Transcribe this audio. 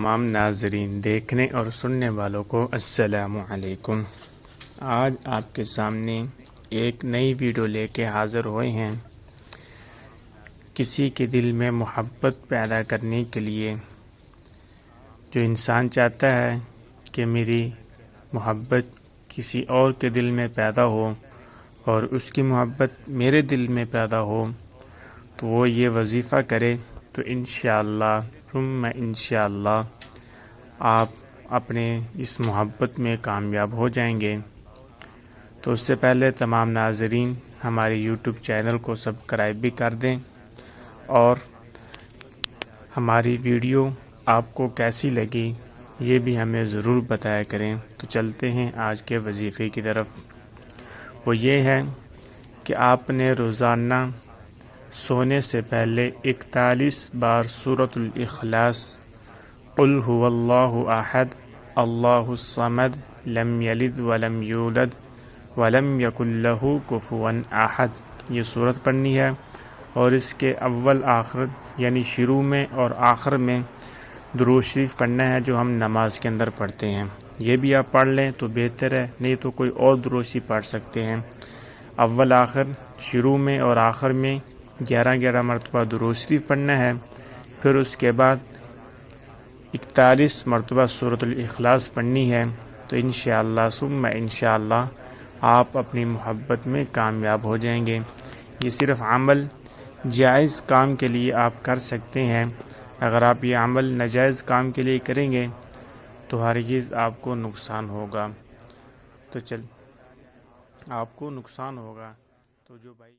تمام ناظرین دیکھنے اور سننے والوں کو السلام علیکم۔ آج آپ کے سامنے ایک نئی ویڈیو لے کے حاضر ہوئے ہیں۔ کسی کے دل میں محبت پیدا کرنے کے لیے جو انسان چاہتا ہے کہ میری محبت کسی اور کے دل میں پیدا ہو اور اس کی محبت میرے دل میں پیدا ہو، تو وہ یہ وظیفہ کرے تو انشاءاللہ ثم انشاءاللہ آپ اپنے اس محبت میں کامیاب ہو جائیں گے۔ تو اس سے پہلے تمام ناظرین ہمارے یوٹیوب چینل کو سبسکرائب بھی کر دیں اور ہماری ویڈیو آپ کو کیسی لگی یہ بھی ہمیں ضرور بتایا کریں۔ تو چلتے ہیں آج کے وظیفے کی طرف۔ وہ یہ ہے کہ آپ نے روزانہ سونے سے پہلے 41 بار سورۃ الاخلاص، قل هو اللہ احد اللہ الصمد لم یلد ولم یولد ولم یکن لہ کفوا احد، یہ سورت پڑھنی ہے اور اس کے اول آخر یعنی شروع میں اور آخر میں درود شریف پڑھنا ہے جو ہم نماز کے اندر پڑھتے ہیں۔ یہ بھی آپ پڑھ لیں تو بہتر ہے، نہیں تو کوئی اور درود شریف پڑھ سکتے ہیں۔ اول آخر شروع میں اور آخر میں 11 مرتبہ درود شریف پڑھنا ہے، پھر اس کے بعد 41 مرتبہ سورۃ الاخلاص پڑھنی ہے۔ تو انشاءاللہ ثم انشاءاللہ آپ اپنی محبت میں کامیاب ہو جائیں گے۔ یہ صرف عمل جائز کام کے لیے آپ کر سکتے ہیں۔ اگر آپ یہ عمل ناجائز کام کے لیے کریں گے تو ہرگز آپ کو نقصان ہوگا۔ تو آپ کو نقصان ہوگا۔ تو جو بھائی